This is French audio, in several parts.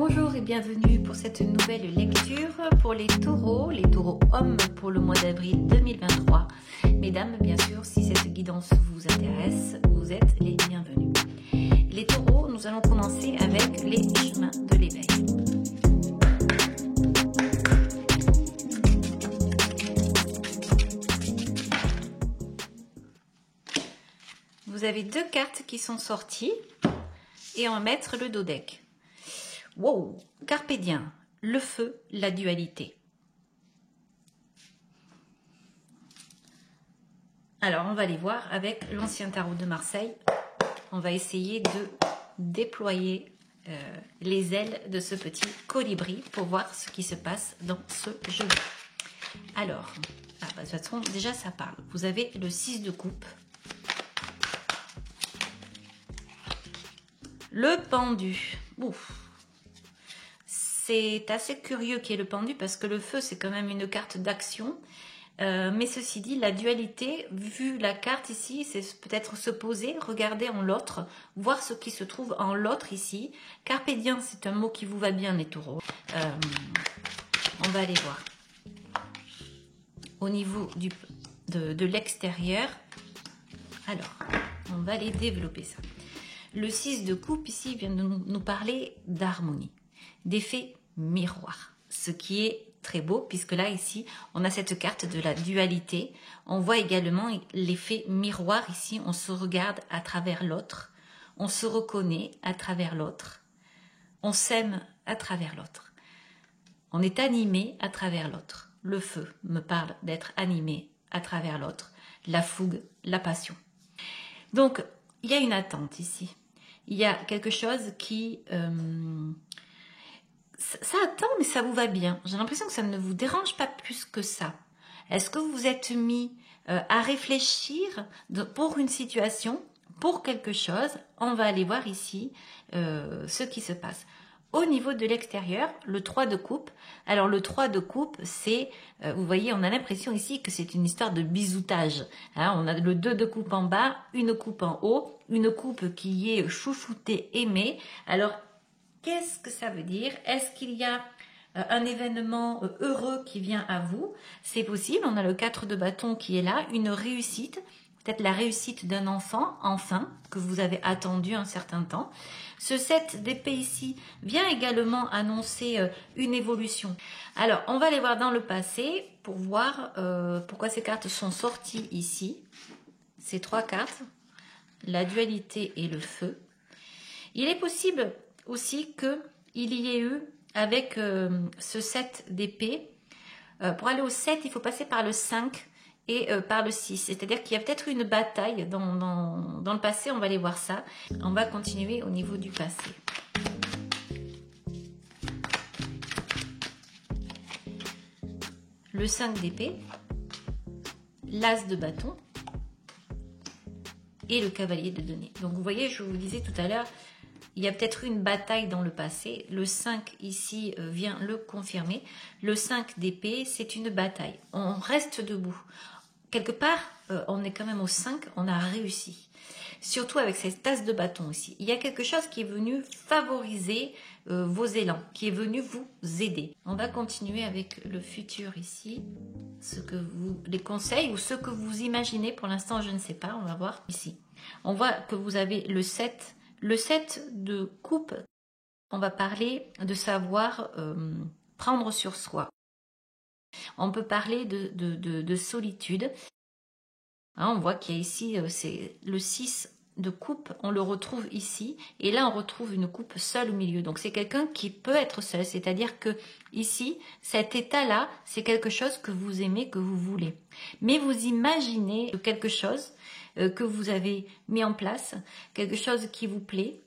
Bonjour et bienvenue pour cette nouvelle lecture pour les taureaux hommes pour le mois d'avril 2023. Mesdames, bien sûr, si cette guidance vous intéresse, vous êtes les bienvenus. Les taureaux, nous allons commencer avec les chemins de l'éveil. Vous avez deux cartes qui sont sorties et on va mettre le dos deck. Wow, Carpe diem, le feu, la dualité. Alors, on va aller voir avec l'ancien tarot de Marseille. On va essayer de déployer les ailes de ce petit colibri pour voir ce qui se passe dans ce jeu. Alors, de toute façon, déjà ça parle. Vous avez le 6 de coupe. Le pendu. Ouf. C'est assez curieux qu'il y ait le pendu parce que le feu, c'est quand même une carte d'action. Mais ceci dit, la dualité, vu la carte ici, c'est peut-être se poser, regarder en l'autre, voir ce qui se trouve en l'autre ici. Carpe diem, c'est un mot qui vous va bien, les taureaux. On va aller voir. Au niveau de l'extérieur, alors, on va aller développer ça. Le 6 de coupe ici vient de nous parler d'harmonie, d'effet miroir, ce qui est très beau puisque là ici on a cette carte de la dualité. On voit également l'effet miroir ici, on se regarde à travers l'autre, on se reconnaît à travers l'autre, on s'aime à travers l'autre, on est animé à travers l'autre. Le feu me parle d'être animé à travers l'autre, la fougue, la passion. Donc il y a une attente ici. Il y a quelque chose qui... ça attend, mais ça vous va bien. J'ai l'impression que ça ne vous dérange pas plus que ça. Est-ce que vous vous êtes mis à réfléchir pour une situation, pour quelque chose? On va aller voir ici ce qui se passe. Au niveau de l'extérieur, le 3 de coupe. Alors le 3 de coupe, c'est, vous voyez, on a l'impression ici que c'est une histoire de bisoutage. Hein, on a le 2 de coupe en bas, une coupe en haut, une coupe qui est chouchoutée, aimée. Alors, qu'est-ce que ça veut dire? Est-ce qu'il y a un événement heureux qui vient à vous? C'est possible, on a le 4 de bâton qui est là, une réussite. Peut-être la réussite d'un enfant, enfin, que vous avez attendu un certain temps. Ce 7 d'épée ici vient également annoncer une évolution. Alors, on va aller voir dans le passé pour voir pourquoi ces cartes sont sorties ici. Ces trois cartes, la dualité et le feu. Il est possible aussi qu'il y ait eu, avec ce 7 d'épée, pour aller au 7, il faut passer par le 5 et par le 6. C'est-à-dire qu'il y a peut-être une bataille dans le passé, on va aller voir ça. On va continuer au niveau du passé. Le 5 d'épée, l'as de bâton et le cavalier de denier. Donc vous voyez, je vous disais tout à l'heure, il y a peut-être eu une bataille dans le passé. Le 5 ici vient le confirmer. Le 5 d'épée, c'est une bataille. On reste debout. Quelque part, on est quand même au 5, on a réussi. Surtout avec cette tasse de bâton ici. Il y a quelque chose qui est venu favoriser vos élans, qui est venu vous aider. On va continuer avec le futur ici. Les conseils ou ce que vous imaginez. Pour l'instant, je ne sais pas. On va voir ici. On voit que vous avez le 7. Le 7 de coupe, on va parler de savoir prendre sur soi. On peut parler de solitude. Hein, on voit qu'il y a ici, c'est le 6 de coupe, on le retrouve ici. Et là, on retrouve une coupe seule au milieu. Donc, c'est quelqu'un qui peut être seul. C'est-à-dire que ici, cet état-là, c'est quelque chose que vous aimez, que vous voulez. Mais vous imaginez quelque chose que vous avez mis en place, quelque chose qui vous plaît.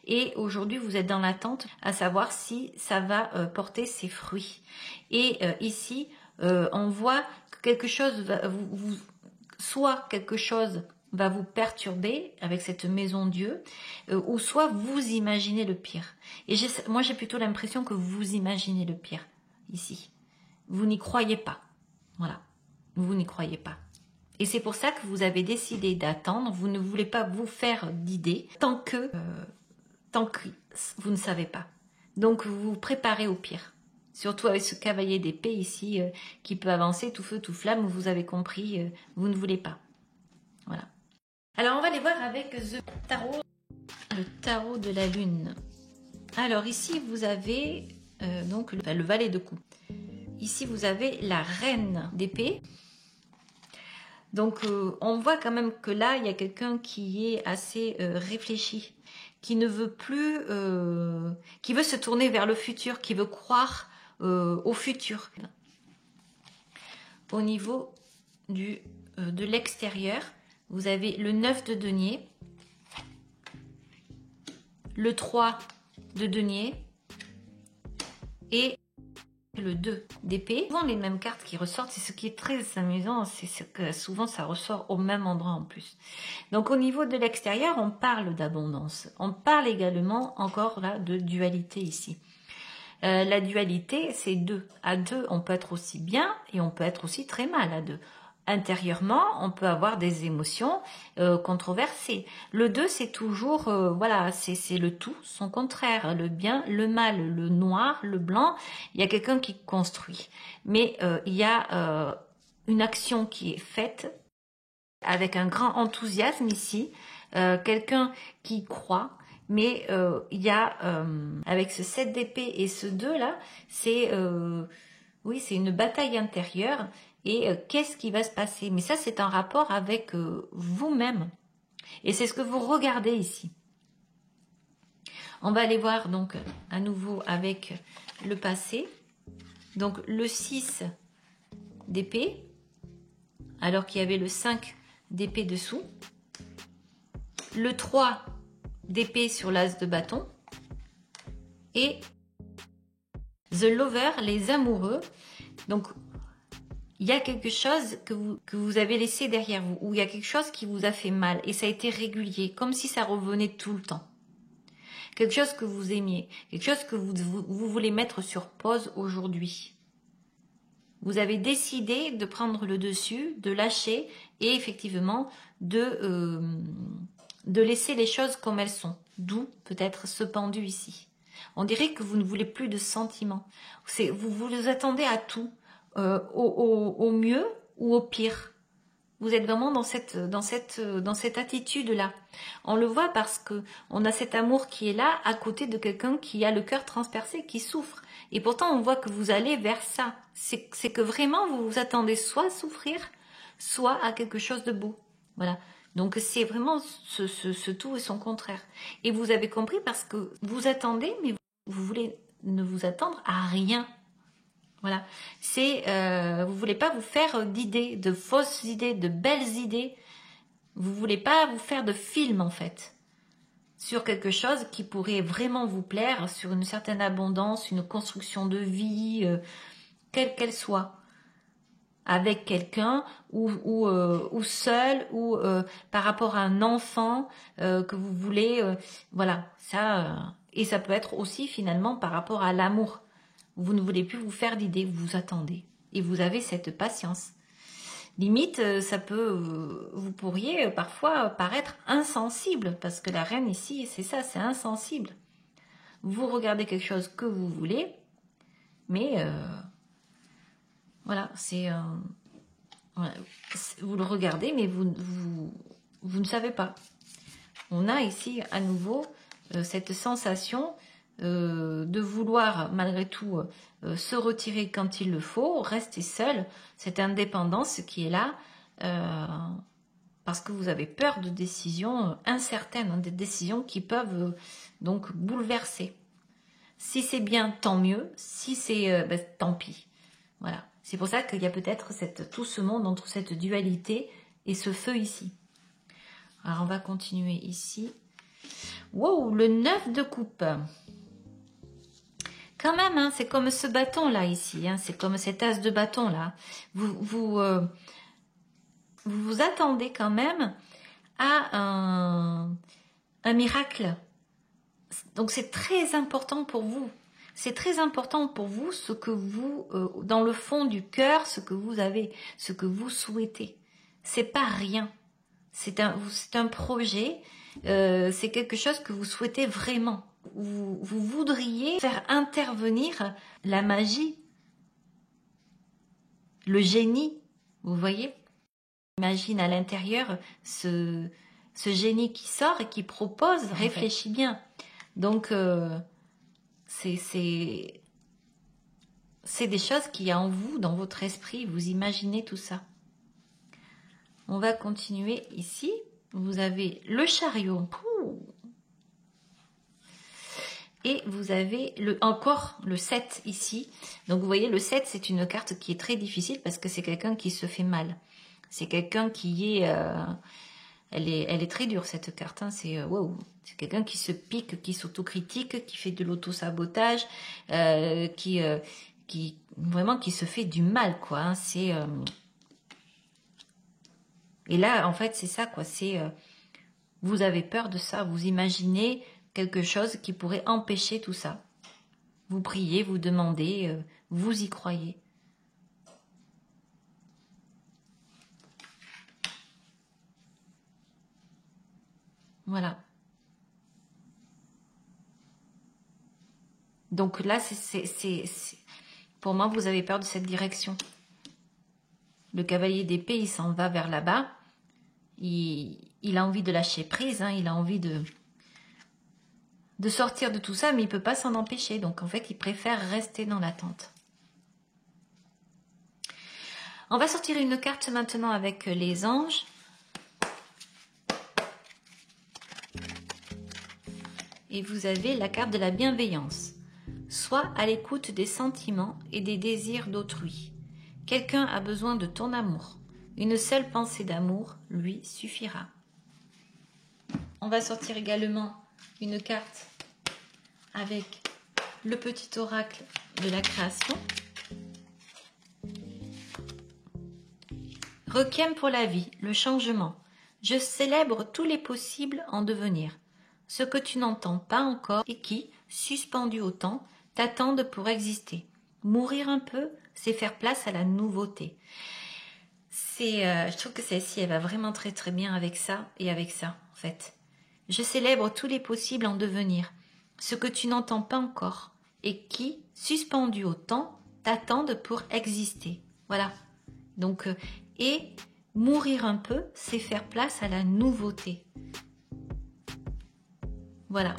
Et aujourd'hui, vous êtes dans l'attente à savoir si ça va porter ses fruits. Et ici, on voit que quelque chose soit quelque chose va vous perturber avec cette maison Dieu, ou soit vous imaginez le pire. Et moi, j'ai plutôt l'impression que vous imaginez le pire ici. Vous n'y croyez pas. Voilà. Vous n'y croyez pas. Et c'est pour ça que vous avez décidé d'attendre. Vous ne voulez pas vous faire d'idées tant que vous ne savez pas. Donc vous vous préparez au pire. Surtout avec ce cavalier d'épée ici qui peut avancer tout feu, tout flamme. Vous avez compris, vous ne voulez pas. Voilà. Alors on va aller voir avec The Tarot, le tarot de la lune. Alors ici vous avez donc le valet de coupe. Ici vous avez la reine d'épée. Donc on voit quand même que là il y a quelqu'un qui est assez réfléchi, qui ne veut plus, qui veut se tourner vers le futur, qui veut croire au futur. Au niveau de l'extérieur, vous avez le 9 de denier, le 3 de denier et le 2 d'épée. Souvent les mêmes cartes qui ressortent, et ce qui est très amusant, c'est que souvent ça ressort au même endroit en plus. Donc au niveau de l'extérieur, on parle d'abondance. On parle également encore là de dualité ici. La dualité, c'est deux. À deux, on peut être aussi bien et on peut être aussi très mal à deux. Intérieurement, on peut avoir des émotions controversées. Le 2, c'est toujours, voilà, c'est le tout, son contraire, le bien, le mal, le noir, le blanc. Il y a quelqu'un qui construit. Mais il y a une action qui est faite avec un grand enthousiasme ici. Quelqu'un qui croit. Mais il y a, avec ce 7 d'épée et ce 2 là, c'est oui, c'est une bataille intérieure. Et qu'est-ce qui va se passer? Mais ça, c'est un rapport avec vous-même. Et c'est ce que vous regardez ici. On va aller voir donc à nouveau avec le passé. Donc le 6 d'épée, alors qu'il y avait le 5 d'épée dessous. Le 3 d'épée sur l'as de bâton. Et The Lover, les amoureux. Donc, il y a quelque chose que vous avez laissé derrière vous, ou il y a quelque chose qui vous a fait mal, et ça a été régulier, comme si ça revenait tout le temps. Quelque chose que vous aimiez, quelque chose que vous voulez mettre sur pause aujourd'hui. Vous avez décidé de prendre le dessus, de lâcher, et effectivement de laisser les choses comme elles sont. D'où peut-être ce pendu ici. On dirait que vous ne voulez plus de sentiments. Vous attendez à tout. Au mieux ou au pire. Vous êtes vraiment dans cette attitude-là. On le voit parce que on a cet amour qui est là à côté de quelqu'un qui a le cœur transpercé, qui souffre. Et pourtant, on voit que vous allez vers ça. C'est que vraiment, vous vous attendez soit à souffrir, soit à quelque chose de beau. Voilà. Donc, c'est vraiment ce tout et son contraire. Et vous avez compris parce que vous attendez, mais vous voulez ne vous attendre à rien. Voilà, vous voulez pas vous faire d'idées, de fausses idées, de belles idées. Vous voulez pas vous faire de film en fait sur quelque chose qui pourrait vraiment vous plaire, sur une certaine abondance, une construction de vie, quelle qu'elle soit, avec quelqu'un ou seul ou par rapport à un enfant que vous voulez, voilà ça. Et ça peut être aussi finalement par rapport à l'amour. Vous ne voulez plus vous faire d'idées, vous attendez. Et vous avez cette patience. Limite, vous pourriez parfois paraître insensible, parce que la reine ici, c'est ça, c'est insensible. Vous regardez quelque chose que vous voulez, mais voilà, vous le regardez, mais vous ne savez pas. On a ici à nouveau cette sensation de vouloir malgré tout se retirer quand il le faut, rester seul, cette indépendance qui est là, parce que vous avez peur de décisions incertaines, hein, des décisions qui peuvent donc bouleverser. Si c'est bien, tant mieux, si c'est tant pis. Voilà. C'est pour ça qu'il y a peut-être tout ce monde entre cette dualité et ce feu ici. Alors on va continuer ici. Wow, le 9 de coupe. Quand même, hein, c'est comme ce bâton là ici, hein, c'est comme cet as de bâton là. Vous vous attendez quand même à un miracle. Donc c'est très important pour vous. C'est très important pour vous ce que vous, dans le fond du cœur, ce que vous avez, ce que vous souhaitez. C'est pas rien. C'est un projet. C'est quelque chose que vous souhaitez vraiment. vous voudriez faire intervenir la magie, le génie, vous voyez? Imagine à l'intérieur ce génie qui sort et qui propose, réfléchis bien. Donc, c'est des choses qu'il y a en vous, dans votre esprit, vous imaginez tout ça. On va continuer ici. Vous avez le chariot. Et vous avez encore le 7 ici. Donc vous voyez, le 7, c'est une carte qui est très difficile parce que c'est quelqu'un qui se fait mal. C'est quelqu'un qui est... elle est très dure cette carte. Hein. C'est wow. C'est quelqu'un qui se pique, qui s'autocritique, qui fait de l'autosabotage, qui se fait du mal, quoi. Hein. C'est... Et là, en fait, c'est ça, quoi. C'est... vous avez peur de ça. Vous imaginez quelque chose qui pourrait empêcher tout ça. Vous priez, vous demandez, vous y croyez. Voilà. Donc là, pour moi, vous avez peur de cette direction. Le cavalier d'épée, il s'en va vers là-bas. Il a envie de lâcher prise, hein, il a envie de sortir de tout ça, mais il ne peut pas s'en empêcher. Donc en fait, il préfère rester dans l'attente. On va sortir une carte maintenant avec les anges. Et vous avez la carte de la bienveillance. Sois à l'écoute des sentiments et des désirs d'autrui. Quelqu'un a besoin de ton amour. Une seule pensée d'amour lui suffira. On va sortir également une carte avec le petit oracle de la création. Requiem pour la vie, le changement. Je célèbre tous les possibles en devenir. Ce que tu n'entends pas encore et qui, suspendu au temps, t'attendent pour exister. Mourir un peu, c'est faire place à la nouveauté. Je trouve que celle-ci, elle va vraiment très très bien avec ça et avec ça, en fait. Je célèbre tous les possibles en devenir. Ce que tu n'entends pas encore et qui, suspendu au temps, t'attendent pour exister. Voilà. Donc, et mourir un peu, c'est faire place à la nouveauté. Voilà.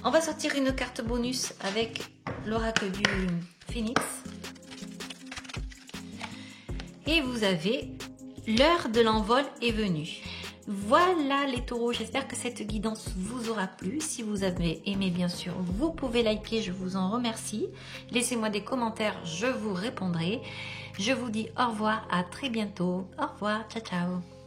On va sortir une carte bonus avec l'oracle du Phénix. Et vous avez l'heure de l'envol est venue. Voilà les taureaux, j'espère que cette guidance vous aura plu. Si vous avez aimé, bien sûr, vous pouvez liker, je vous en remercie. Laissez-moi des commentaires, je vous répondrai. Je vous dis au revoir, à très bientôt. Au revoir, ciao ciao.